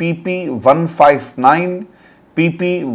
PP 159, PP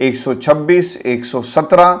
126, 117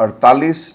48,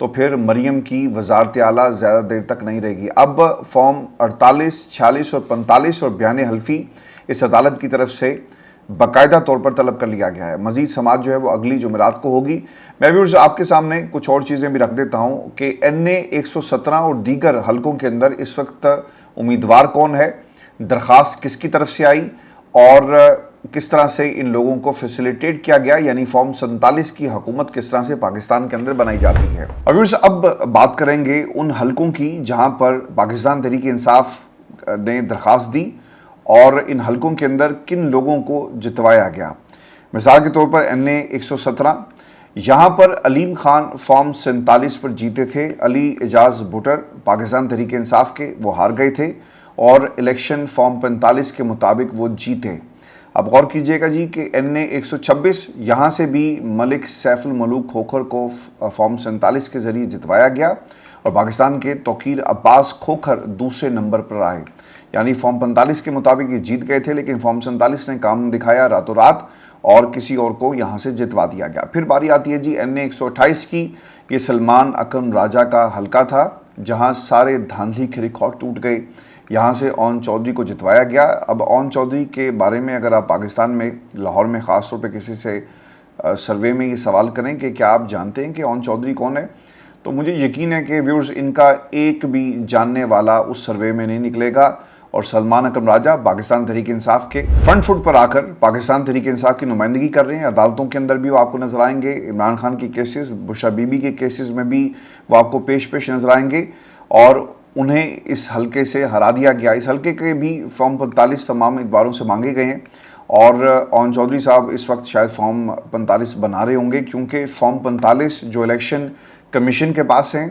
تو پھر مریم کی وزارت اعلیٰ زیادہ دیر تک نہیں رہے گی۔ اب فارم 48، 46 اور 45 اور بیان حلفی اس عدالت کی طرف سے باقاعدہ طور پر طلب کر لیا گیا ہے۔ مزید سماعت جو ہے وہ اگلی جمعرات کو ہوگی۔ میں ویورز آپ کے سامنے کچھ اور چیزیں بھی رکھ دیتا ہوں کہ NA 117 اور دیگر حلقوں کے اندر اس وقت امیدوار کون ہے، درخواست کس کی طرف سے آئی اور کس طرح سے ان لوگوں کو فیسیلیٹیٹ کیا گیا، یعنی فارم 47 کی حکومت کس طرح سے پاکستان کے اندر بنائی جاتی ہے۔ اور ویورز اب بات کریں گے ان حلقوں کی جہاں پر پاکستان تحریک انصاف نے درخواست دی اور ان حلقوں کے اندر کن لوگوں کو جتوایا گیا۔ مثال کے طور پر NA 117 یہاں پر علیم خان فارم 47 پر جیتے تھے۔ علی اعجاز بھٹر پاکستان تحریک انصاف کے وہ ہار گئے تھے اور الیکشن فارم 45 کے مطابق وہ جیتے۔ اب غور کیجئے گا جی کہ NA 126 یہاں سے بھی ملک سیف الملوک کھوکھر کو فارم 47 کے ذریعے جتوایا گیا اور پاکستان کے توقیر عباس کھوکھر دوسرے نمبر پر آئے، یعنی فارم 45 کے مطابق یہ جیت گئے تھے، لیکن فارم 47 نے کام دکھایا راتوں رات اور کسی اور کو یہاں سے جتوا دیا گیا۔ پھر باری آتی ہے جی NA 128 کی، یہ سلمان اکرم راجہ کا حلقہ تھا جہاں سارے دھاندلی کے ریکارڈ ٹوٹ گئے، یہاں سے اون چودھری کو جتوایا گیا۔ اب اون چودھری کے بارے میں اگر آپ پاکستان میں لاہور میں خاص طور پہ کسی سے سروے میں یہ سوال کریں کہ کیا آپ جانتے ہیں کہ اون چودھری کون ہے، تو مجھے یقین ہے کہ ویورز ان کا ایک بھی جاننے والا اس سروے میں نہیں نکلے گا، اور سلمان اکرم راجہ پاکستان تحریک انصاف کے فرنٹ فٹ پر آ کر پاکستان تحریک انصاف کی نمائندگی کر رہے ہیں۔ عدالتوں کے اندر بھی وہ آپ کو نظر آئیں گے، عمران خان کی کیسز، بشرا بی بی کے کیسز میں بھی وہ آپ کو پیش نظر آئیں گے، اور انہیں اس حلقے سے ہرا دیا گیا۔ اس حلقے کے بھی فارم 45 تمام امیدواروں سے مانگے گئے ہیں، اور اون چودھری صاحب اس وقت شاید فارم 45 بنا رہے ہوں گے، کیونکہ فارم 45 جو الیکشن کمیشن کے پاس ہیں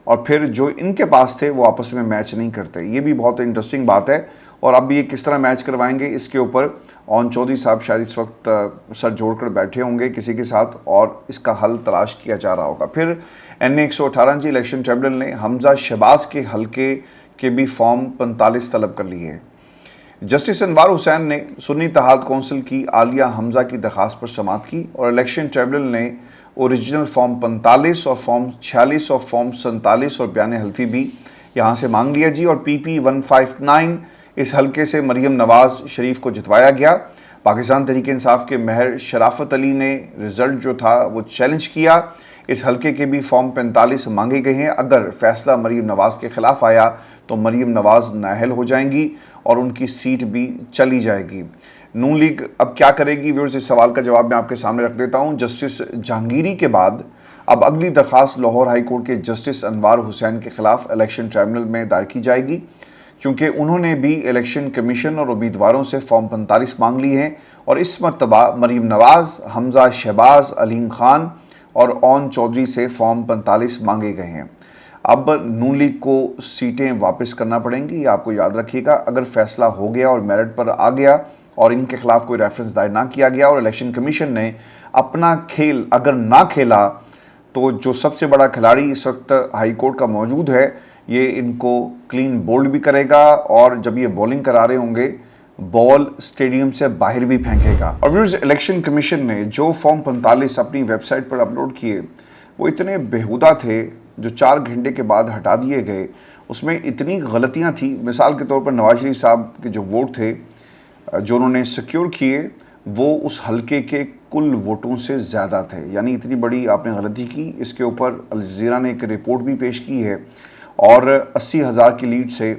اور پھر جو ان کے پاس تھے وہ آپس میں میچ نہیں کرتے۔ یہ بھی بہت انٹرسٹنگ بات ہے، اور اب یہ کس طرح میچ کروائیں گے اس کے اوپر اون چودھری صاحب شاید اس وقت سر جوڑ کر بیٹھے ہوں گے کسی کے ساتھ، اور اس کا حل تلاش کیا جا رہا ہوگا۔ پھر NA 118 جی الیکشن ٹریبونل نے حمزہ شہباز کے حلقے کے بھی فارم 45 طلب کر لیے۔ جسٹس انوار حسین نے سنی اتحاد کونسل کی عالیہ حمزہ کی درخواست پر سماعت کی، اور الیکشن ٹریبونل نے اوریجنل فارم 45 اور فارم 46 اور فارم 47 اور بیان حلفی بھی یہاں سے مانگ لیا جی۔ اور PP 159 اس حلقے سے مریم نواز شریف کو جتوایا گیا۔ پاکستان تحریک انصاف کے مہر شرافت علی نے رزلٹ جو تھا وہ چیلنج کیا۔ اس حلقے کے بھی فارم 45 مانگے گئے ہیں۔ اگر فیصلہ مریم نواز کے خلاف آیا تو مریم نواز نااہل ہو جائیں گی اور ان کی سیٹ بھی چلی جائے گی۔ نون لیگ اب کیا کرے گی ویورز، اس سوال کا جواب میں آپ کے سامنے رکھ دیتا ہوں۔ جسٹس جہانگیری کے بعد اب اگلی درخواست لاہور ہائی کورٹ کے جسٹس انوار حسین کے خلاف الیکشن ٹریبونل میں دائر کی جائے گی، کیونکہ انہوں نے بھی الیکشن کمیشن اور امیدواروں سے فارم 45 مانگ لی ہیں، اور اس مرتبہ مریم نواز، حمزہ شہباز، علیم خان اور اون چودھری سے فارم 45 مانگے گئے ہیں۔ اب نون لیگ کو سیٹیں واپس کرنا پڑیں گی، یہ آپ کو یاد رکھیے گا۔ اگر فیصلہ ہو گیا اور میرٹ پر آ گیا اور ان کے خلاف کوئی ریفرنس دائر نہ کیا گیا اور الیکشن کمیشن نے اپنا کھیل اگر نہ کھیلا، تو جو سب سے بڑا کھلاڑی اس وقت ہائی کورٹ کا موجود ہے یہ ان کو کلین بولڈ بھی کرے گا، اور جب یہ بولنگ کرا رہے ہوں گے بال اسٹیڈیم سے باہر بھی پھینکے گا۔ اور ویورز، الیکشن کمیشن نے جو فارم 45 اپنی ویب سائٹ پر اپلوڈ کیے وہ اتنے بیہودہ تھے، جو 4 گھنٹے کے بعد ہٹا دیے گئے۔ اس میں اتنی غلطیاں تھیں، مثال کے طور پر نواز شریف صاحب کے جو ووٹ تھے جو انہوں نے سیکیور کیے وہ اس حلقے کے کل ووٹوں سے زیادہ تھے، یعنی اتنی بڑی آپ نے غلطی کی۔ اس کے اوپر الجزیرہ نے ایک رپورٹ بھی پیش کی ہے، اور 80,000 کی لیڈ سے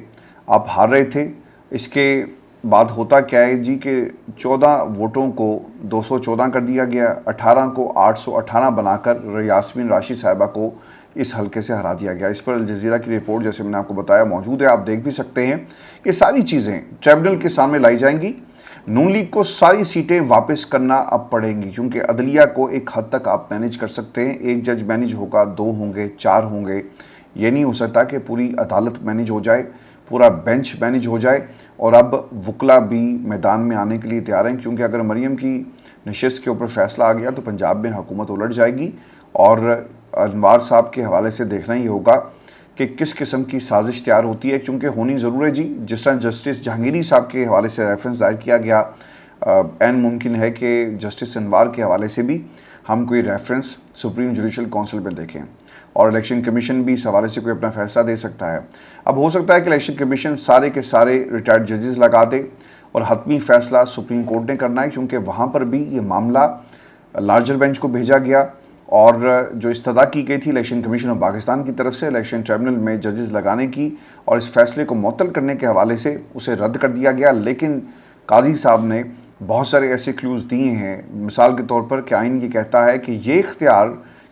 آپ ہار رہے تھے۔ اس کے بعد ہوتا کیا ہے جی کہ 14 ووٹوں کو 214 کر دیا گیا، 18 کو 818 بنا کر یاسمین راشد صاحبہ کو اس حلقے سے ہرا دیا گیا۔ اس پر الجزیرہ کی رپورٹ جیسے میں نے آپ کو بتایا موجود ہے، آپ دیکھ بھی سکتے ہیں۔ یہ ساری چیزیں ٹریبونل کے سامنے لائی جائیں گی۔ نون لیگ کو ساری سیٹیں واپس کرنا اب پڑیں گی، کیونکہ عدلیہ کو ایک حد تک آپ مینیج کر سکتے ہیں۔ ایک جج مینیج ہوگا، 2 ہوں گے، 4 ہوں گے، یہ نہیں ہو سکتا کہ پوری عدالت مینیج ہو جائے، پورا بینچ مینیج ہو جائے۔ اور اب وکلا بھی میدان میں آنے کے لیے تیار ہیں، کیونکہ اگر مریم کی نشست کے اوپر فیصلہ آ گیا تو پنجاب میں حکومت الٹ جائے گی، اور انوار صاحب کے حوالے سے دیکھنا ہی ہوگا کہ کس قسم کی سازش تیار ہوتی ہے، کیونکہ ہونی ضرور ہے جی۔ جس طرح جسٹس جہانگیری صاحب کے حوالے سے ریفرنس دائر کیا گیا، عین ممکن ہے کہ جسٹس انوار کے حوالے سے بھی ہم کوئی ریفرنس سپریم جوڈیشل کونسل میں دیکھیں۔ اور الیکشن کمیشن بھی اس حوالے سے کوئی اپنا فیصلہ دے سکتا ہے۔ اب ہو سکتا ہے کہ الیکشن کمیشن سارے کے سارے ریٹائرڈ ججز لگا دے اور حتمی فیصلہ سپریم کورٹ نے کرنا ہے، کیونکہ وہاں پر بھی یہ معاملہ لارجر بینچ کو بھیجا گیا اور جو استدعا کی گئی تھی الیکشن کمیشن آف پاکستان کی طرف سے الیکشن ٹریبونل میں ججز لگانے کی اور اس فیصلے کو معطل کرنے کے حوالے سے اسے رد کر دیا گیا، لیکن قاضی صاحب نے بہت سارے ایسے کلیوز دیے ہیں۔ مثال کے طور پر کہ آئین یہ کہتا ہے کہ یہ اختیار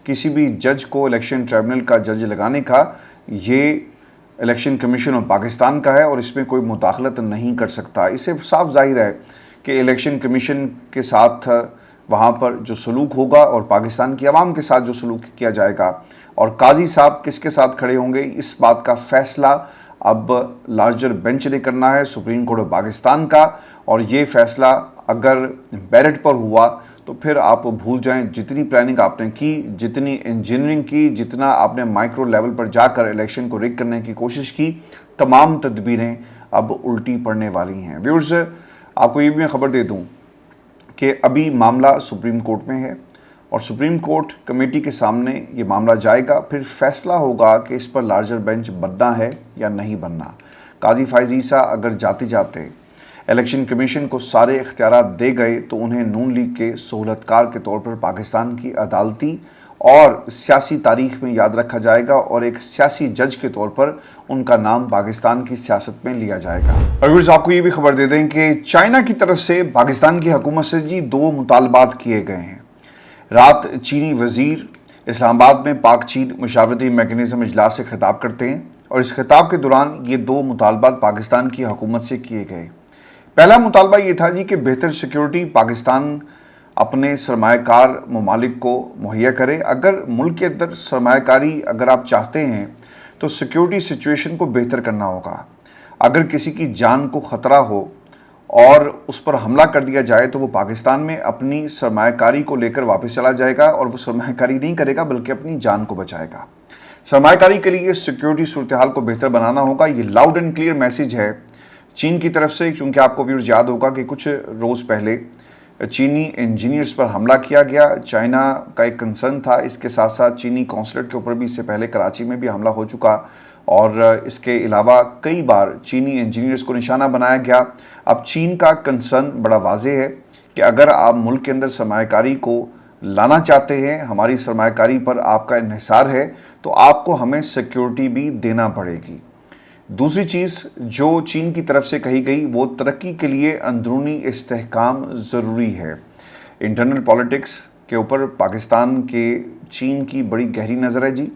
کسی بھی جج کو الیکشن ٹریبونل کا جج لگانے کا یہ الیکشن کمیشن آف پاکستان کا ہے اور اس میں کوئی مداخلت نہیں کر سکتا۔ اس سے صاف ظاہر ہے کہ الیکشن کمیشن کے ساتھ وہاں پر جو سلوک ہوگا اور پاکستان کی عوام کے ساتھ جو سلوک کیا جائے گا اور قاضی صاحب کس کے ساتھ کھڑے ہوں گے، اس بات کا فیصلہ اب لارجر بینچ نے کرنا ہے، سپریم کورٹ آف پاکستان کا۔ اور یہ فیصلہ اگر میرٹ پر ہوا تو پھر آپ بھول جائیں جتنی پلاننگ آپ نے کی، جتنی انجینئرنگ کی، جتنا آپ نے مائکرو لیول پر جا کر الیکشن کو ریگ کرنے کی کوشش کی، تمام تدبیریں اب الٹی پڑنے والی ہیں۔ ویورز، آپ کو یہ بھی میں خبر دے دوں کہ ابھی معاملہ سپریم کورٹ میں ہے اور سپریم کورٹ کمیٹی کے سامنے یہ معاملہ جائے گا، پھر فیصلہ ہوگا کہ اس پر لارجر بینچ بننا ہے یا نہیں بننا۔ قاضی فائز عیسیٰ اگر جاتے جاتے الیکشن کمیشن کو سارے اختیارات دے گئے تو انہیں نون لیگ کے سہولت کار کے طور پر پاکستان کی عدالتی اور سیاسی تاریخ میں یاد رکھا جائے گا اور ایک سیاسی جج کے طور پر ان کا نام پاکستان کی سیاست میں لیا جائے گا۔ اور آپ کو یہ بھی خبر دے دیں کہ چائنا کی طرف سے پاکستان کی حکومت سے دو مطالبات کیے گئے ہیں۔ رات چینی وزیر اسلام آباد میں پاک چین مشاورتی میکنزم اجلاس سے خطاب کرتے ہیں اور اس خطاب کے دوران یہ دو مطالبات پاکستان کی حکومت سے کیے گئے۔ پہلا مطالبہ یہ تھا کہ بہتر سیکیورٹی پاکستان اپنے سرمایہ کار ممالک کو مہیا کرے۔ اگر ملک کے اندر سرمایہ کاری اگر آپ چاہتے ہیں تو سیکیورٹی سچویشن کو بہتر کرنا ہوگا۔ اگر کسی کی جان کو خطرہ ہو اور اس پر حملہ کر دیا جائے تو وہ پاکستان میں اپنی سرمایہ کاری کو لے کر واپس چلا جائے گا اور وہ سرمایہ کاری نہیں کرے گا بلکہ اپنی جان کو بچائے گا۔ سرمایہ کاری کے لیے سیکیورٹی صورتحال کو بہتر بنانا ہوگا، یہ لاؤڈ اینڈ کلیئر میسیج ہے چین کی طرف سے، کیونکہ آپ کو ویورز یاد ہوگا کہ کچھ روز پہلے چینی انجینئرز پر حملہ کیا گیا۔ چائنا کا ایک کنسرن تھا، اس کے ساتھ ساتھ چینی قونصلیٹ کے اوپر بھی اس سے پہلے کراچی میں بھی حملہ ہو چکا اور اس کے علاوہ کئی بار چینی انجینئرز کو نشانہ بنایا گیا۔ اب چین کا کنسرن بڑا واضح ہے کہ اگر آپ ملک کے اندر سرمایہ کاری کو لانا چاہتے ہیں، ہماری سرمایہ کاری پر آپ کا انحصار ہے، تو آپ کو ہمیں سیکیورٹی بھی دینا پڑے گی۔ دوسری چیز جو چین کی طرف سے کہی گئی وہ ترقی کے لیے اندرونی استحکام ضروری ہے۔ انٹرنل پالیٹکس کے اوپر پاکستان کے چین کی بڑی گہری نظر ہے جی۔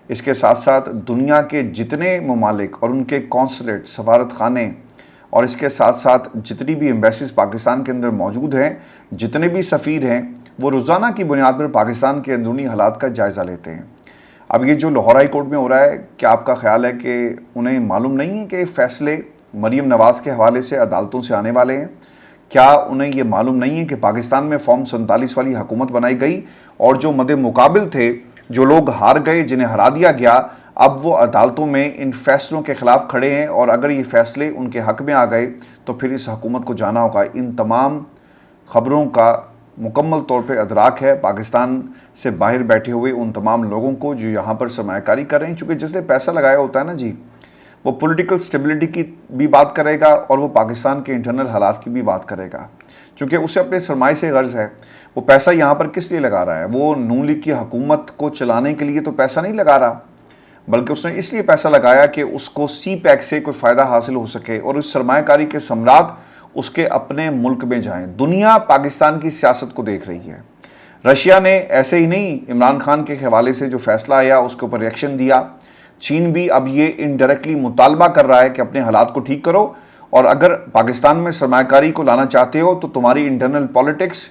اس کے ساتھ ساتھ دنیا کے جتنے ممالک اور ان کے قونصلیٹ، سفارت خانے اور اس کے ساتھ ساتھ جتنی بھی ایمبیسیز پاکستان کے اندر موجود ہیں، جتنے بھی سفیر ہیں، وہ روزانہ کی بنیاد پر پاکستان کے اندرونی حالات کا جائزہ لیتے ہیں۔ اب یہ جو لاہور ہائی کورٹ میں ہو رہا ہے، کیا آپ کا خیال ہے کہ انہیں معلوم نہیں ہے کہ فیصلے مریم نواز کے حوالے سے عدالتوں سے آنے والے ہیں؟ کیا انہیں یہ معلوم نہیں ہے کہ پاکستان میں فارم 47 والی حکومت بنائی گئی اور جو مد مقابل تھے، جو لوگ ہار گئے، جنہیں ہرا دیا گیا، اب وہ عدالتوں میں ان فیصلوں کے خلاف کھڑے ہیں اور اگر یہ فیصلے ان کے حق میں آ گئے تو پھر اس حکومت کو جانا ہوگا۔ ان تمام خبروں کا مکمل طور پہ ادراک ہے پاکستان سے باہر بیٹھے ہوئے ان تمام لوگوں کو جو یہاں پر سرمایہ کاری کر رہے ہیں، چونکہ جس نے پیسہ لگایا ہوتا ہے نا جی، وہ پولیٹیکل سٹیبلٹی کی بھی بات کرے گا اور وہ پاکستان کے انٹرنل حالات کی بھی بات کرے گا، چونکہ اسے اپنے سرمایہ سے غرض ہے۔ وہ پیسہ یہاں پر کس لیے لگا رہا ہے؟ وہ نون لیگ کی حکومت کو چلانے کے لیے تو پیسہ نہیں لگا رہا، بلکہ اس نے اس لیے پیسہ لگایا کہ اس کو سی پیک سے کوئی فائدہ حاصل ہو سکے اور اس سرمایہ کاری کے ثمرات اس کے اپنے ملک میں جائیں۔ دنیا پاکستان کی سیاست کو دیکھ رہی ہے۔ رشیا نے ایسے ہی نہیں عمران خان کے حوالے سے جو فیصلہ آیا اس کے اوپر ریئیکشن دیا۔ چین بھی اب یہ انڈائریکٹلی مطالبہ کر رہا ہے کہ اپنے حالات کو ٹھیک کرو اور اگر پاکستان میں سرمایہ کاری کو لانا چاہتے ہو تو تمہاری انٹرنل پالیٹکس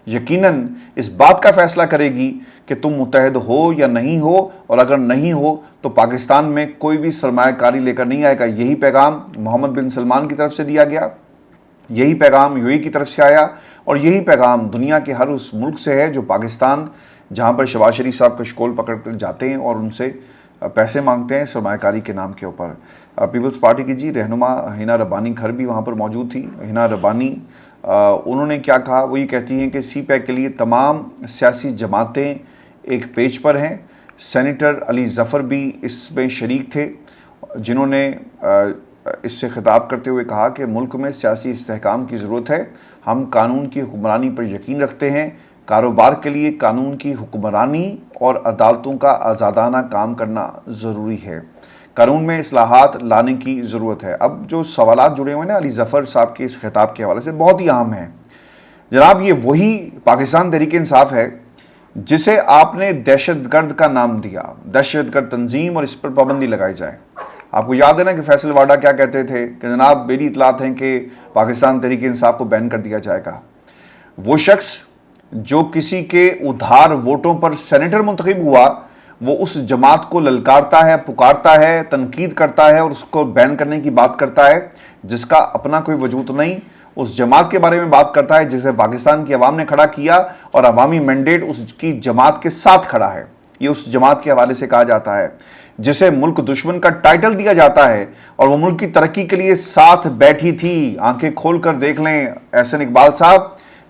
یقیناً اس بات کا فیصلہ کرے گی کہ تم متحد ہو یا نہیں ہو، اور اگر نہیں ہو تو پاکستان میں کوئی بھی سرمایہ کاری لے کر نہیں آئے گا۔ یہی پیغام محمد بن سلمان کی طرف سے دیا گیا، یہی پیغام یو اے کی طرف سے آیا اور یہی پیغام دنیا کے ہر اس ملک سے ہے جو پاکستان جہاں پر شہباز شریف صاحب کا شکول پکڑ کر جاتے ہیں اور ان سے پیسے مانگتے ہیں سرمایہ کاری کے نام کے اوپر۔ پیپلز پارٹی کی جی رہنما ہینا ربانی گھر بھی وہاں پر موجود تھی۔ ہینا ربانی انہوں نے کیا کہا؟ وہ یہ کہتی ہیں کہ سی پیک کے لیے تمام سیاسی جماعتیں ایک پیج پر ہیں، سینیٹر علی ظفر بھی اس میں شریک تھے، جنہوں نے اس سے خطاب کرتے ہوئے کہا کہ ملک میں سیاسی استحکام کی ضرورت ہے، ہم قانون کی حکمرانی پر یقین رکھتے ہیں، کاروبار کے لیے قانون کی حکمرانی اور عدالتوں کا آزادانہ کام کرنا ضروری ہے، قانون میں اصلاحات لانے کی ضرورت ہے۔ اب جو سوالات جڑے ہوئے ہیں نا علی ظفر صاحب کے اس خطاب کے حوالے سے بہت ہی اہم ہیں۔ جناب یہ وہی پاکستان تحریک انصاف ہے جسے آپ نے دہشت گرد کا نام دیا، دہشت گرد تنظیم، اور اس پر پابندی لگائی جائے۔ آپ کو یاد ہے نا کہ فیصل واڈا کیا کہتے تھے کہ جناب میری اطلاعات ہیں کہ پاکستان تحریک انصاف کو بین کر دیا جائے گا۔ وہ شخص جو کسی کے ادھار ووٹوں پر سینیٹر منتخب ہوا، وہ اس جماعت کو للکارتا ہے، پکارتا ہے، تنقید کرتا ہے اور اس کو بین کرنے کی بات کرتا ہے، جس کا اپنا کوئی وجود نہیں، اس جماعت کے بارے میں بات کرتا ہے جسے پاکستان کی عوام نے کھڑا کیا اور عوامی مینڈیٹ اس کی جماعت کے ساتھ کھڑا ہے۔ یہ اس جماعت کے حوالے سے کہا جاتا ہے جسے ملک دشمن کا ٹائٹل دیا جاتا ہے، اور وہ ملک کی ترقی کے لیے ساتھ بیٹھی تھی۔ آنکھیں کھول کر دیکھ لیں احسن اقبال صاحب،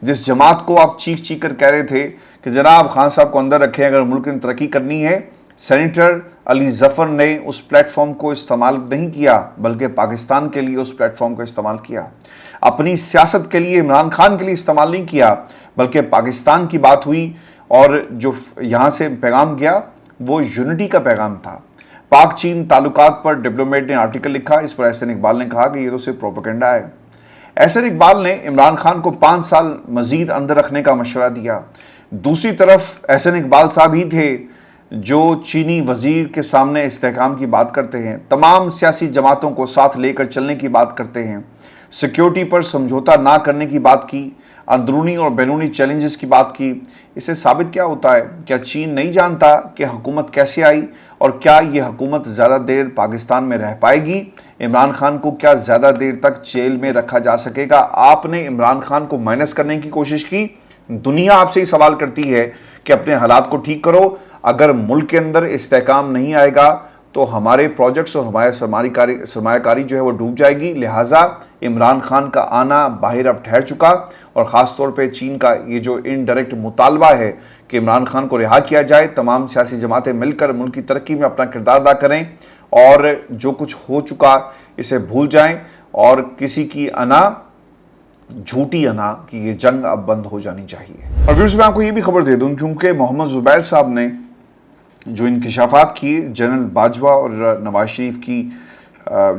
جس جماعت کو آپ چیخ چیخ کر کہہ رہے تھے کہ جناب خان صاحب کو اندر رکھیں اگر ملک نے ترقی کرنی ہے، سینیٹر علی ظفر نے اس پلیٹ فارم کو استعمال نہیں کیا بلکہ پاکستان کے لیے اس پلیٹ فارم کو استعمال کیا، اپنی سیاست کے لیے عمران خان کے لیے استعمال نہیں کیا بلکہ پاکستان کی بات ہوئی، اور جو یہاں سے پیغام گیا وہ یونٹی کا پیغام تھا۔ پاک چین تعلقات پر ڈپلومیٹ نے آرٹیکل لکھا، اس پر احسن اقبال نے کہا کہ یہ تو صرف پروپیگنڈا ہے۔ احسن اقبال نے عمران خان کو 5 سال مزید اندر رکھنے کا مشورہ دیا۔ دوسری طرف احسن اقبال صاحب ہی تھے جو چینی وزیر کے سامنے استحکام کی بات کرتے ہیں، تمام سیاسی جماعتوں کو ساتھ لے کر چلنے کی بات کرتے ہیں، سیکیورٹی پر سمجھوتا نہ کرنے کی بات کی، اندرونی اور بیرونی چیلنجز کی بات کی۔ اس سے ثابت کیا ہوتا ہے؟ کیا چین نہیں جانتا کہ حکومت کیسے آئی اور کیا یہ حکومت زیادہ دیر پاکستان میں رہ پائے گی؟ عمران خان کو کیا زیادہ دیر تک جیل میں رکھا جا سکے گا؟ آپ نے عمران خان کو مائنس کرنے کی کوشش کی۔ دنیا آپ سے ہی سوال کرتی ہے کہ اپنے حالات کو ٹھیک کرو۔ اگر ملک کے اندر استحکام نہیں آئے گا تو ہمارے پروجیکٹس اور ہمارے سرمایہ کاری جو ہے وہ ڈوب جائے گی۔ لہٰذا عمران خان کا آنا باہر اب ٹھہر چکا، اور خاص طور پہ چین کا یہ جو انڈائریکٹ مطالبہ ہے کہ عمران خان کو رہا کیا جائے، تمام سیاسی جماعتیں مل کر ملک کی ترقی میں اپنا کردار ادا کریں اور جو کچھ ہو چکا اسے بھول جائیں، اور کسی کی انا، جھوٹی انا کہ یہ جنگ اب بند ہو جانی چاہیے۔ اور ویورز میں آپ کو یہ بھی خبر دے دوں کیونکہ محمد زبیر صاحب نے جو انکشافات کیے جنرل باجوہ اور نواز شریف کی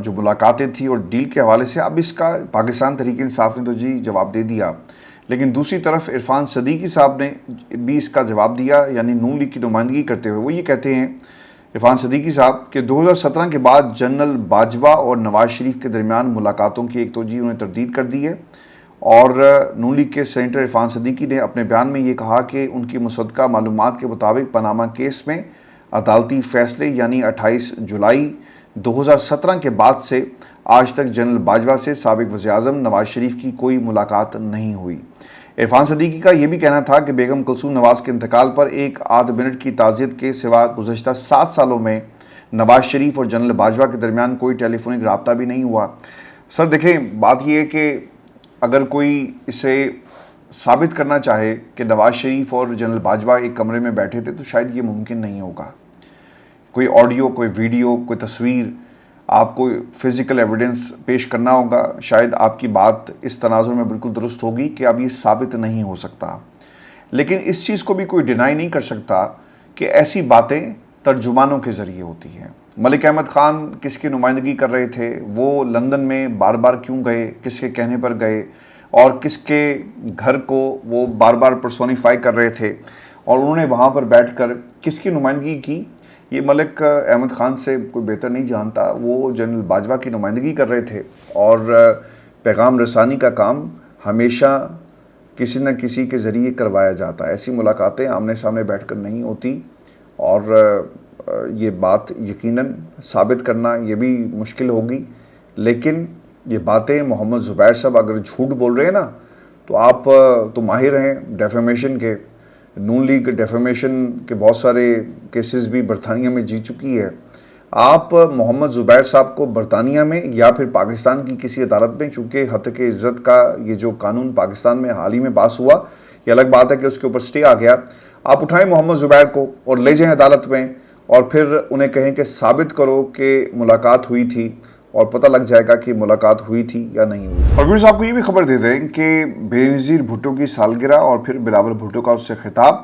جو ملاقاتیں تھیں اور ڈیل کے حوالے سے، اب اس کا پاکستان تحریک انصاف نے تو جی جواب دے دیا، لیکن دوسری طرف عرفان صدیقی صاحب نے بھی اس کا جواب دیا، یعنی نون لیگ کی نمائندگی کرتے ہوئے وہ یہ کہتے ہیں عرفان صدیقی صاحب کہ 2017 کے بعد جنرل باجوہ اور نواز شریف کے درمیان ملاقاتوں کی ایک توجہ انہیں تردید کر دی ہے، اور نون لیگ کے سینیٹر عرفان صدیقی نے اپنے بیان میں یہ کہا کہ ان کی مصدقہ معلومات کے مطابق پاناما کیس میں عدالتی فیصلے یعنی 28 جولائی 2017 کے بعد سے آج تک جنرل باجوہ سے سابق وزیر اعظم نواز شریف کی کوئی ملاقات نہیں ہوئی۔ عرفان صدیقی کا یہ بھی کہنا تھا کہ بیگم کلثوم نواز کے انتقال پر ایک آدھ منٹ کی تعزیت کے سوا گزشتہ 7 سالوں میں نواز شریف اور جنرل باجوہ کے درمیان کوئی ٹیلی فونک رابطہ بھی نہیں ہوا۔ سر دیکھیں، بات یہ ہے کہ اگر کوئی اسے ثابت کرنا چاہے کہ نواز شریف اور جنرل باجوہ ایک کمرے میں بیٹھے تھے تو شاید یہ ممکن نہیں ہوگا۔ کوئی آڈیو، کوئی ویڈیو، کوئی تصویر، آپ کو فزیکل ایویڈنس پیش کرنا ہوگا، شاید آپ کی بات اس تناظر میں بالکل درست ہوگی کہ اب یہ ثابت نہیں ہو سکتا، لیکن اس چیز کو بھی کوئی ڈینائی نہیں کر سکتا کہ ایسی باتیں ترجمانوں کے ذریعے ہوتی ہیں۔ ملک احمد خان کس کی نمائندگی کر رہے تھے، وہ لندن میں بار بار کیوں گئے، کس کے کہنے پر گئے، اور کس کے گھر کو وہ بار بار پرسونیفائی کر رہے تھے، اور انہوں نے وہاں پر بیٹھ کر کس کی نمائندگی کی، یہ ملک احمد خان سے کوئی بہتر نہیں جانتا۔ وہ جنرل باجوہ کی نمائندگی کر رہے تھے، اور پیغام رسانی کا کام ہمیشہ کسی نہ کسی کے ذریعے کروایا جاتا ہے۔ ایسی ملاقاتیں آمنے سامنے بیٹھ کر نہیں ہوتی، اور یہ بات یقیناً ثابت کرنا یہ بھی مشکل ہوگی، لیکن یہ باتیں محمد زبیر صاحب اگر جھوٹ بول رہے ہیں نا تو آپ تو ماہر ہیں ڈیفیمیشن کے، نون لیگ ڈیفیمیشن کے بہت سارے کیسز بھی برطانیہ میں جیت چکی ہے۔ آپ محمد زبیر صاحب کو برطانیہ میں یا پھر پاکستان کی کسی عدالت میں، چونکہ حتک عزت کا یہ جو قانون پاکستان میں حال ہی میں پاس ہوا، یہ الگ بات ہے کہ اس کے اوپر سٹے آ گیا. آپ اٹھائیں محمد زبیر کو اور لے جائیں عدالت میں اور پھر انہیں کہیں کہ ثابت کرو کہ ملاقات ہوئی تھی اور پتہ لگ جائے گا کہ ملاقات ہوئی تھی یا نہیں ہوئی. اور ویورز آپ کو یہ بھی خبر دے دیں کہ بے-نظیر بھٹو کی سالگرہ اور پھر بلاول بھٹو کا اس سے خطاب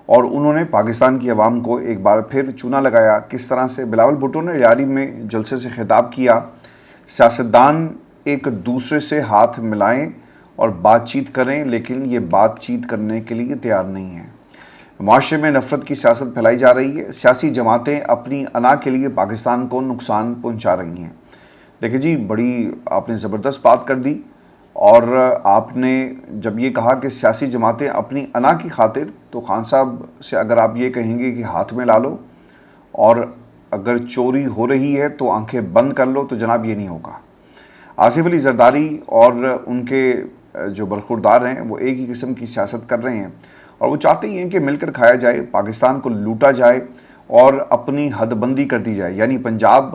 اور انہوں نے پاکستان کی عوام کو ایک بار پھر چونا لگایا. کس طرح سے بلاول بھٹو نے ریاڑی میں جلسے سے خطاب کیا. سیاستدان ایک دوسرے سے ہاتھ ملائیں اور بات چیت کریں لیکن یہ بات چیت کرنے کے لیے تیار نہیں ہیں. معاشرے میں نفرت کی سیاست پھیلائی جا رہی ہے. سیاسی جماعتیں اپنی انا کے لیے پاکستان کو نقصان پہنچا رہی ہیں. دیکھیں جی بڑی آپ نے زبردست بات کر دی اور آپ نے جب یہ کہا کہ سیاسی جماعتیں اپنی انا کی خاطر تو خان صاحب سے اگر آپ یہ کہیں گے کہ ہاتھ میں لا لو اور اگر چوری ہو رہی ہے تو آنکھیں بند کر لو تو جناب یہ نہیں ہوگا. آصف علی زرداری اور ان کے جو برخوردار ہیں وہ ایک ہی قسم کی سیاست کر رہے ہیں اور وہ چاہتے ہی ہیں کہ مل کر کھایا جائے, پاکستان کو لوٹا جائے اور اپنی حد بندی کر دی جائے. یعنی پنجاب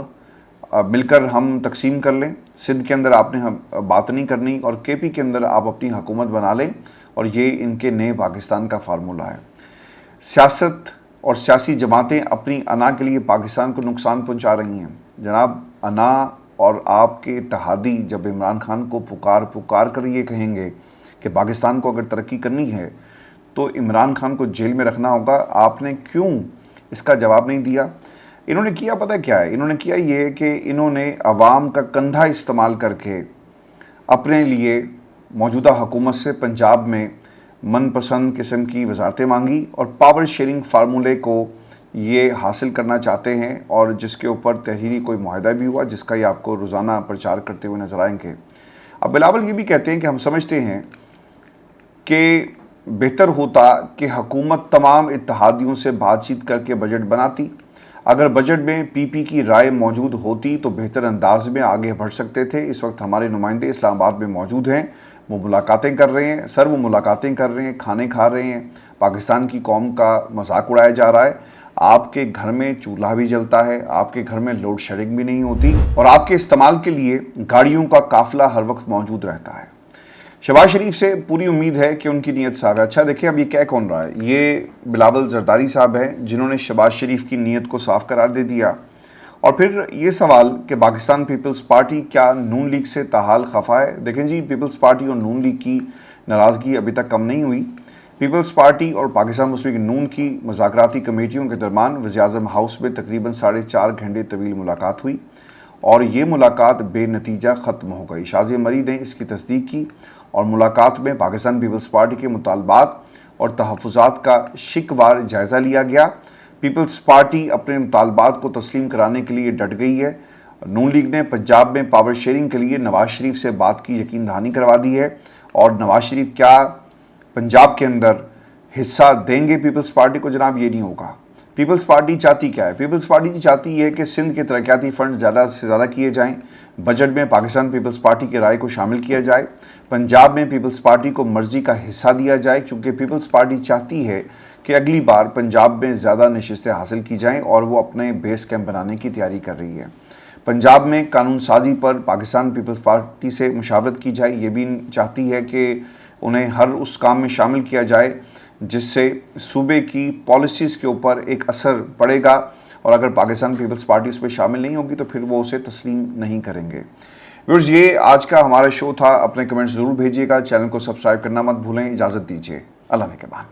مل کر ہم تقسیم کر لیں, سندھ کے اندر آپ نے بات نہیں کرنی اور کے پی کے اندر آپ اپنی حکومت بنا لیں, اور یہ ان کے نئے پاکستان کا فارمولہ ہے. سیاست اور سیاسی جماعتیں اپنی انا کے لیے پاکستان کو نقصان پہنچا رہی ہیں. جناب انا اور آپ کے اتحادی جب عمران خان کو پکار کر یہ کہیں گے کہ پاکستان کو اگر ترقی کرنی ہے تو عمران خان کو جیل میں رکھنا ہوگا, آپ نے کیوں اس کا جواب نہیں دیا؟ انہوں نے کیا پتہ کیا ہے؟ انہوں نے کیا یہ کہ انہوں نے عوام کا کندھا استعمال کر کے اپنے لیے موجودہ حکومت سے پنجاب میں من پسند قسم کی وزارتیں مانگی اور پاور شیئرنگ فارمولے کو یہ حاصل کرنا چاہتے ہیں, اور جس کے اوپر تحریری کوئی معاہدہ بھی ہوا جس کا یہ آپ کو روزانہ پرچار کرتے ہوئے نظر آئیں گے. اب بلاول یہ بھی کہتے ہیں کہ ہم سمجھتے ہیں کہ بہتر ہوتا کہ حکومت تمام اتحادیوں سے بات چیت کر کے بجٹ بناتی. اگر بجٹ میں پی پی کی رائے موجود ہوتی تو بہتر انداز میں آگے بڑھ سکتے تھے. اس وقت ہمارے نمائندے اسلام آباد میں موجود ہیں, وہ ملاقاتیں کر رہے ہیں سر, وہ ملاقاتیں کر رہے ہیں, کھانے کھا رہے ہیں, پاکستان کی قوم کا مذاق اڑایا جا رہا ہے. آپ کے گھر میں چولہا بھی جلتا ہے, آپ کے گھر میں لوڈ شیڈنگ بھی نہیں ہوتی, اور آپ کے استعمال کے لیے گاڑیوں کا قافلہ ہر وقت موجود رہتا ہے. شہباز شریف سے پوری امید ہے کہ ان کی نیت صاف ہے. اچھا دیکھیں اب یہ کہہ کون رہا ہے؟ یہ بلاول زرداری صاحب ہیں جنہوں نے شہباز شریف کی نیت کو صاف قرار دے دیا. اور پھر یہ سوال کہ پاکستان پیپلز پارٹی کیا نون لیگ سے تاحال خفا ہے؟ دیکھیں جی پیپلز پارٹی اور نون لیگ کی ناراضگی ابھی تک کم نہیں ہوئی. پیپلز پارٹی اور پاکستان مسلم لیگ نون کی مذاکراتی کمیٹیوں کے درمیان وزیراعظم ہاؤس میں تقریباً 4.5 گھنٹے طویل ملاقات ہوئی اور یہ ملاقات بے نتیجہ ختم ہو گئی. شازیہ مری نے اس کی تصدیق کی اور ملاقات میں پاکستان پیپلز پارٹی کے مطالبات اور تحفظات کا شکوار جائزہ لیا گیا. پیپلز پارٹی اپنے مطالبات کو تسلیم کرانے کے لیے ڈٹ گئی ہے. نون لیگ نے پنجاب میں پاور شیئرنگ کے لیے نواز شریف سے بات کی یقین دہانی کروا دی ہے, اور نواز شریف کیا پنجاب کے اندر حصہ دیں گے پیپلز پارٹی کو؟ جناب یہ نہیں ہوگا. پیپلز پارٹی چاہتی کیا ہے؟ پیپلز پارٹی چاہتی ہے کہ سندھ کے ترقیاتی فنڈ زیادہ سے زیادہ کیے جائیں, بجٹ میں پاکستان پیپلز پارٹی کی رائے کو شامل کیا جائے, پنجاب میں پیپلز پارٹی کو مرضی کا حصہ دیا جائے, کیونکہ پیپلز پارٹی چاہتی ہے کہ اگلی بار پنجاب میں زیادہ نشستیں حاصل کی جائیں اور وہ اپنے بیس کیمپ بنانے کی تیاری کر رہی ہے. پنجاب میں قانون سازی پر پاکستان پیپلز پارٹی سے مشاورت کی جائے, یہ بھی چاہتی ہے کہ انہیں ہر اس کام میں شامل کیا جائے جس سے صوبے کی پالیسیز کے اوپر ایک اثر پڑے گا, اور اگر پاکستان پیپلز پارٹی اس پہ شامل نہیں ہوگی تو پھر وہ اسے تسلیم نہیں کریں گے. ویورز یہ آج کا ہمارا شو تھا. اپنے کمنٹس ضرور بھیجیے گا, چینل کو سبسکرائب کرنا مت بھولیں. اجازت دیجیے, اللہ نے کے بعد.